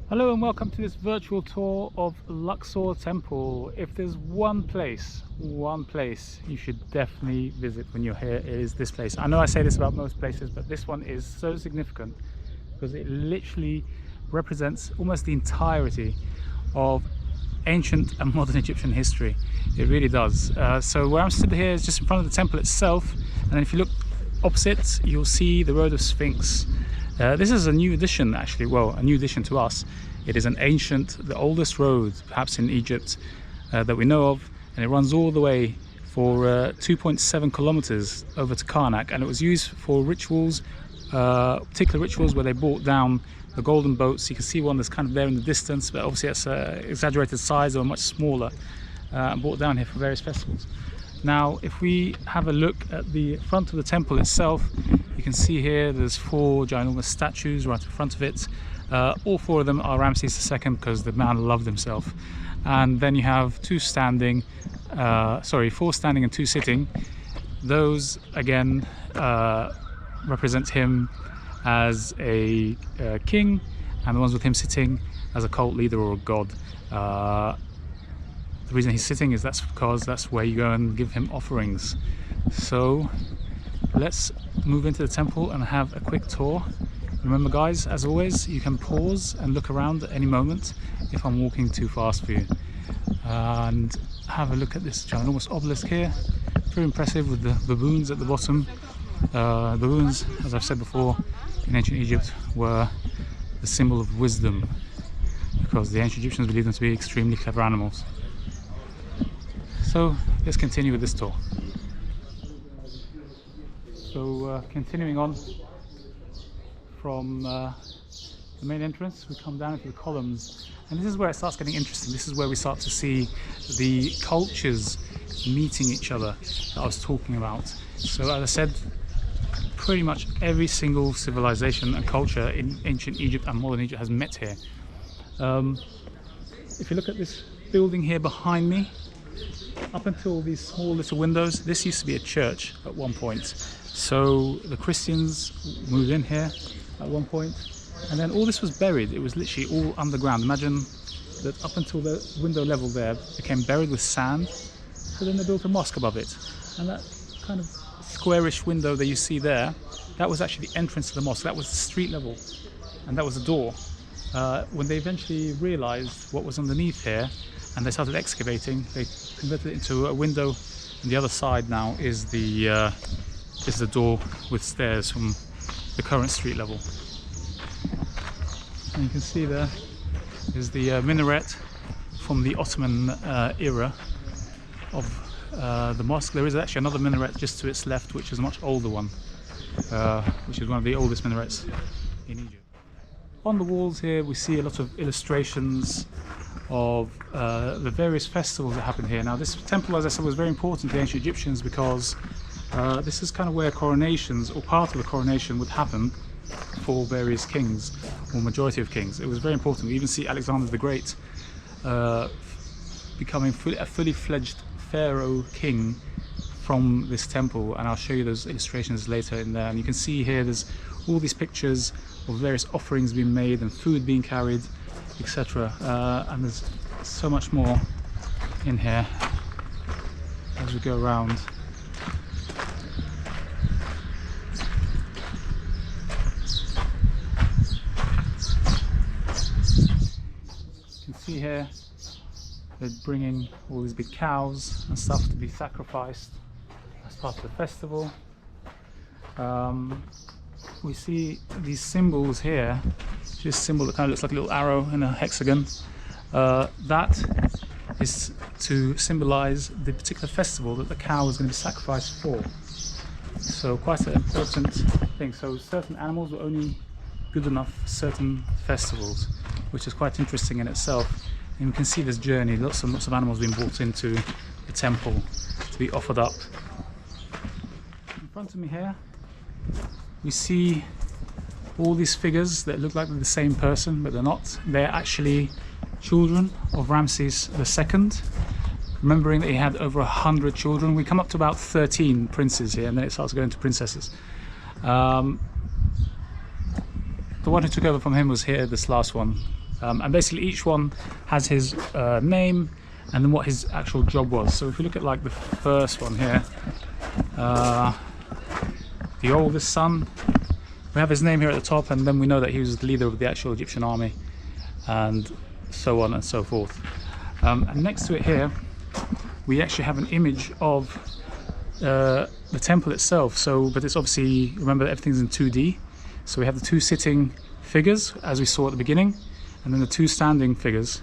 Hello and welcome to this virtual tour of Luxor Temple. If there's one place you should definitely visit when you're here, it is this place. I know I say this about most places, but this one is so significant because it literally represents almost the entirety of ancient and modern Egyptian history. It really does. So where I'm stood here is just in front of the temple itself, and then if you look opposite, you'll see the Road of Sphinx. This is a new addition, actually. Well, a new addition to us. It is an ancient, the oldest road perhaps in Egypt that we know of, and it runs all the way for 2.7 kilometers over to Karnak, and it was used for rituals, particular rituals where they brought down the golden boats. You can see one that's kind of there in the distance, but obviously that's an exaggerated size or much smaller, and brought down here for various festivals. Now, if we have a look at the front of the temple itself, you can see here there's 4 ginormous statues right in front of it. All 4 of them are Ramses II because the man loved himself. And then you have 4 standing and 2 sitting. Those again represent him as a king, and the ones with him sitting as a cult leader or a god. The reason he's sitting is because that's where you go and give him offerings. So let's move into the temple and have a quick tour. Remember guys, as always, you can pause and look around at any moment if I'm walking too fast for you. And have a look at this ginormous obelisk here. Very impressive with the baboons at the bottom. Baboons, as I've said before, in ancient Egypt were the symbol of wisdom because the ancient Egyptians believed them to be extremely clever animals. So let's continue with this tour. So continuing on from the main entrance, we come down into the columns, and this is where it starts getting interesting. This is where we start to see the cultures meeting each other that I was talking about. So as I said, pretty much every single civilization and culture in ancient Egypt and modern Egypt has met here. If you look at this building here behind me, up until these small little windows, this used to be a church at one point. So the Christians moved in here at one point, and then all this was buried. It was literally all underground. Imagine that up until the window level there became buried with sand. So then they built a mosque above it, and that kind of squarish window that you see there, that was actually the entrance to the mosque. That was the street level, and that was the door. When they eventually realized what was underneath here and they started excavating, they converted it into a window, and the other side now is the door with stairs from the current street level. And you can see there is the minaret from the Ottoman era of the mosque. There is actually another minaret just to its left, which is a much older one, which is one of the oldest minarets in Egypt. On the walls here we see a lot of illustrations of the various festivals that happen here. Now this temple, as I said, was very important to the ancient Egyptians because this is kind of where coronations, or part of the coronation, would happen for various kings, or majority of kings. It was very important. We even see Alexander the Great becoming a fully fledged pharaoh king from this temple, and I'll show you those illustrations later in there. And you can see here there's all these pictures of various offerings being made and food being carried, etc. And there's so much more in here as we go around. You can see here they're bringing all these big cows and stuff to be sacrificed as part of the festival. We see these symbols here. This symbol that kind of looks like a little arrow in a hexagon. That is to symbolize the particular festival that the cow is going to be sacrificed for. So quite an important thing. So certain animals were only good enough for certain festivals, which is quite interesting in itself. And you can see this journey, lots and lots of animals being brought into the temple to be offered up. In front of me here, we see all these figures that look like they're the same person, but they're not. They're actually children of Ramses II. Remembering that he had over 100 children, we come up to about 13 princes here, and then it starts going to princesses. The one who took over from him was here, this last one, And basically each one has his name and then what his actual job was. So if you look at like the first one here, the oldest son, we have his name here at the top, and then we know that he was the leader of the actual Egyptian army, and so on and so forth. And next to it here, we actually have an image of the temple itself. So, but it's obviously, remember, everything's in 2D. So we have the two sitting figures, as we saw at the beginning, and then the two standing figures,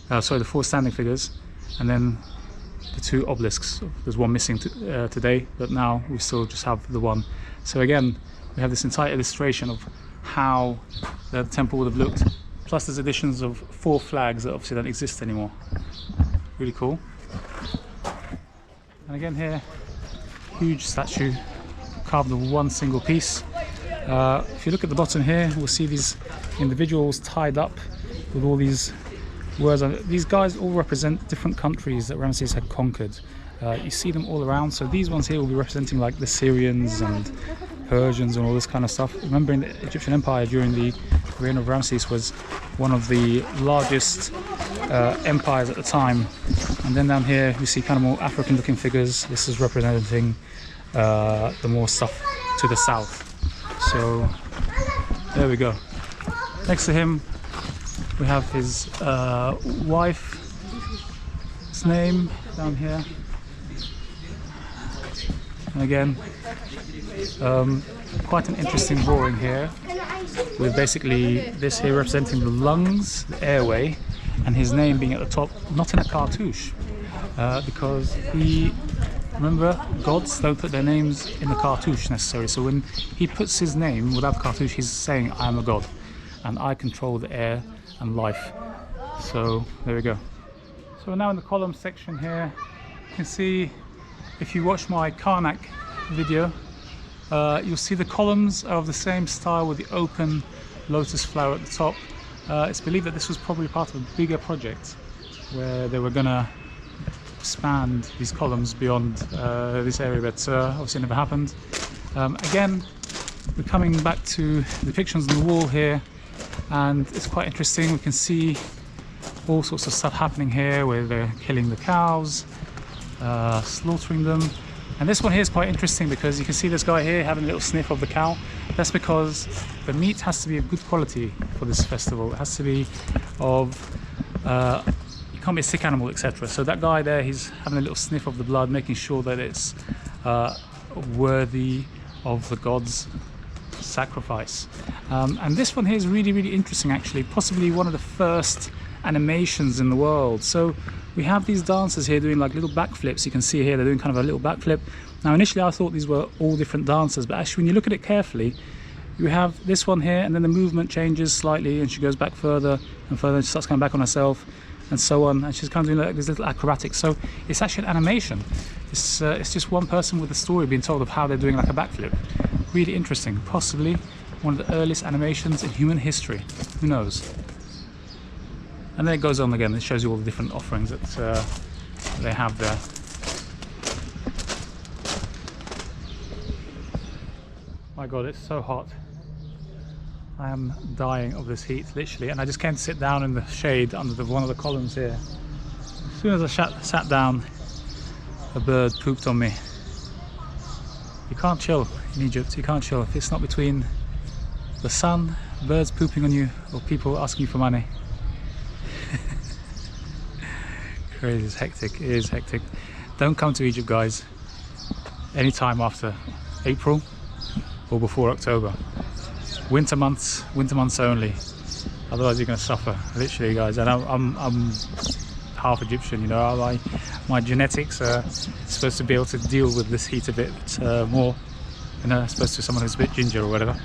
the four standing figures, and then the two obelisks. There's one missing today, but now we still just have the one. So again, we have this entire illustration of how the temple would have looked, plus there's additions of 4 flags that obviously don't exist anymore. Really cool. And again here, huge statue carved of one single piece. If you look at the bottom here, we'll see these individuals tied up with all these words on it. These guys all represent different countries that Ramses had conquered. You see them all around. So these ones here will be representing like the Syrians and Persians and all this kind of stuff. Remembering the Egyptian Empire during the reign of Ramses was one of the largest empires at the time. And then down here we see kind of more African looking figures. This is representing the more stuff to the south. So there we go. Next to him we have his wife's name down here. And again, quite an interesting drawing here, with basically this here representing the lungs, the airway, and his name being at the top, not in a cartouche, because remember, gods don't put their names in the cartouche necessarily. So when he puts his name without the cartouche, he's saying, I am a god, and I control the air and life. So there we go. So we're now in the column section here. You can see, if you watch my Karnak video, you'll see the columns are of the same style with the open lotus flower at the top. It's believed that this was probably part of a bigger project where they were gonna expand these columns beyond this area, but obviously it never happened. Again, we're coming back to the depictions on the wall here, and it's quite interesting. We can see all sorts of stuff happening here where they're killing the cows, slaughtering them. And this one here is quite interesting because you can see this guy here having a little sniff of the cow. That's because the meat has to be of good quality for this festival. It has to be of, it can't be a sick animal, etc. So that guy there, he's having a little sniff of the blood, making sure that it's worthy of the god's sacrifice. And this one here is really, really interesting actually, possibly one of the first animations in the world. So we have these dancers here doing like little backflips. You can see here they're doing kind of a little backflip. Now initially I thought these were all different dancers, but actually when you look at it carefully, you have this one here, and then the movement changes slightly and she goes back further and further, and she starts coming back on herself and so on, and she's kind of doing like these little acrobatics. So it's actually an animation. It's just one person with a story being told of how they're doing like a backflip. Really interesting. Possibly one of the earliest animations in human history. Who knows? And then it goes on again. It shows you all the different offerings that they have there. My God, it's so hot. I am dying of this heat, literally, and I just came to sit down in the shade under one of the columns here. As soon as I sat down, a bird pooped on me. You can't chill in Egypt. You can't chill if it's not between the sun, birds pooping on you, or people asking you for money. Crazy, it's hectic. It is hectic. Don't come to Egypt, guys, anytime after April or before October. Winter months only. Otherwise you're going to suffer, literally, guys. And I'm half Egyptian, you know. My genetics are supposed to be able to deal with this heat a bit more, you know, as opposed to someone who's a bit ginger or whatever.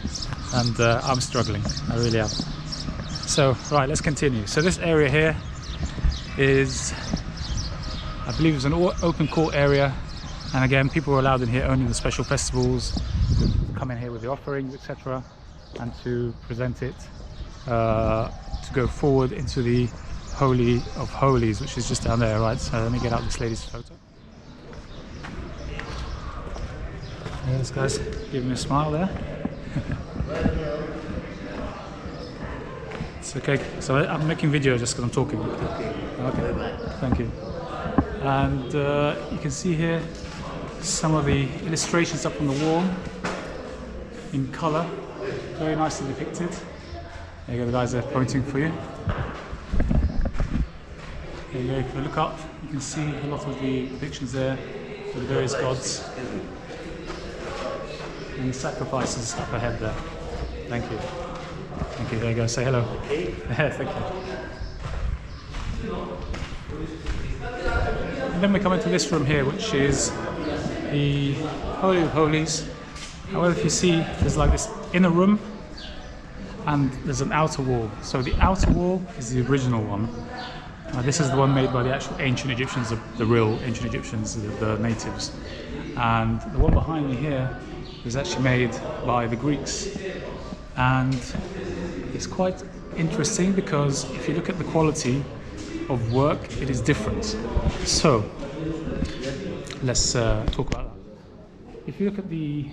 And I'm struggling, I really am. So right, let's continue. So this area here is, I believe, it's an open court area, and again, people were allowed in here only in the special festivals, come in here with the offerings, etc., and to present it to go forward into the Holy of Holies, which is just down there, right? So let me get out this lady's photo. Yeah, this guy's giving me a smile there. It's okay. So I'm making video just because I'm talking. Okay, thank you. And you can see here some of the illustrations up on the wall in colour, very nicely depicted. There you go, the guys are pointing for you. There you go, if you look up, you can see a lot of the depictions there for the various gods. And the sacrifices up ahead there. Thank you. Thank you, there you go, say hello. Okay. Thank you. And then we come into this room here, which is the Holy of Holies. However, if you see, there's like this inner room and there's an outer wall. So the outer wall is the original one. This is the one made by the actual ancient Egyptians, the real ancient Egyptians, the natives. And the one behind me here was actually made by the Greeks. And it's quite interesting because if you look at the quality of work, it is different. So let's talk about that. If you look at the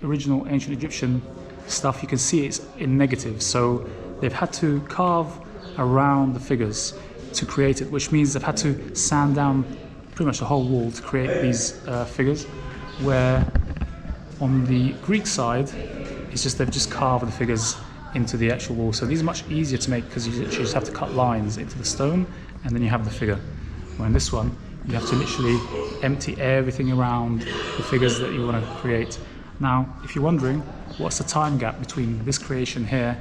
original ancient Egyptian stuff, you can see it's in negative. So they've had to carve around the figures to create it, which means they've had to sand down pretty much the whole wall to create these figures, where on the Greek side it's just they've just carved the figures into the actual wall. So these are much easier to make because you just have to cut lines into the stone and then you have the figure. Where in this one you have to literally empty everything around the figures that you want to create. Now if you're wondering what's the time gap between this creation here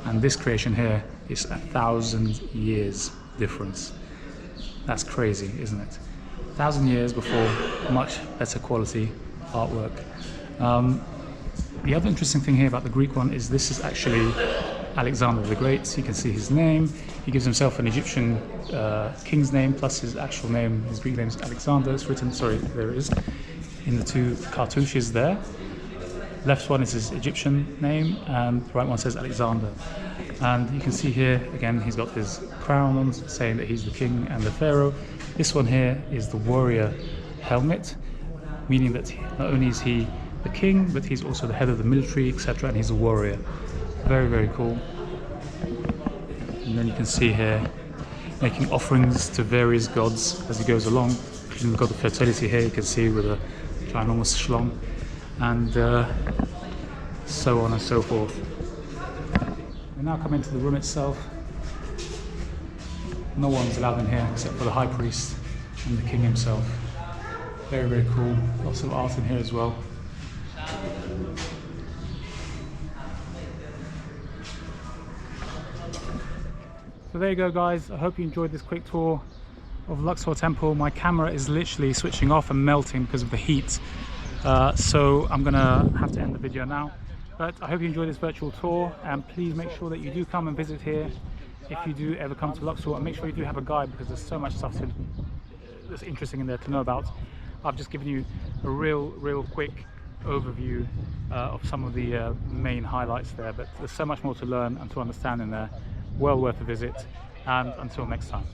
and this creation here, it's 1,000 years difference. That's crazy, isn't it? 1,000 years before much better quality artwork. The other interesting thing here about the Greek one is this is actually Alexander the Great. You can see his name. He gives himself an Egyptian king's name plus his actual name. His Greek name is Alexander. It's written, sorry, there it is, in the two cartouches there. Left one is his Egyptian name and the right one says Alexander. And you can see here, again, he's got his crown on saying that he's the king and the pharaoh. This one here is the warrior helmet, meaning that not only is he the king, but he's also the head of the military, etc., and he's a warrior. Very, very cool. And then you can see here, making offerings to various gods as he goes along. The god of fertility here, you can see with a ginormous shlong, and so on and so forth. We now come into the room itself. No one's allowed in here except for the high priest and the king himself. Very, very cool. Lots of art in here as well. So there you go, guys. I hope you enjoyed this quick tour of Luxor Temple. My camera is literally switching off and melting because of the heat. So I'm gonna have to end the video now. But I hope you enjoyed this virtual tour, and please make sure that you do come and visit here if you do ever come to Luxor, and make sure you do have a guide because there's so much stuff that's interesting in there to know about. I've just given you a real quick overview of some of the main highlights there, but there's so much more to learn and to understand in there. Well worth a visit, and until next time.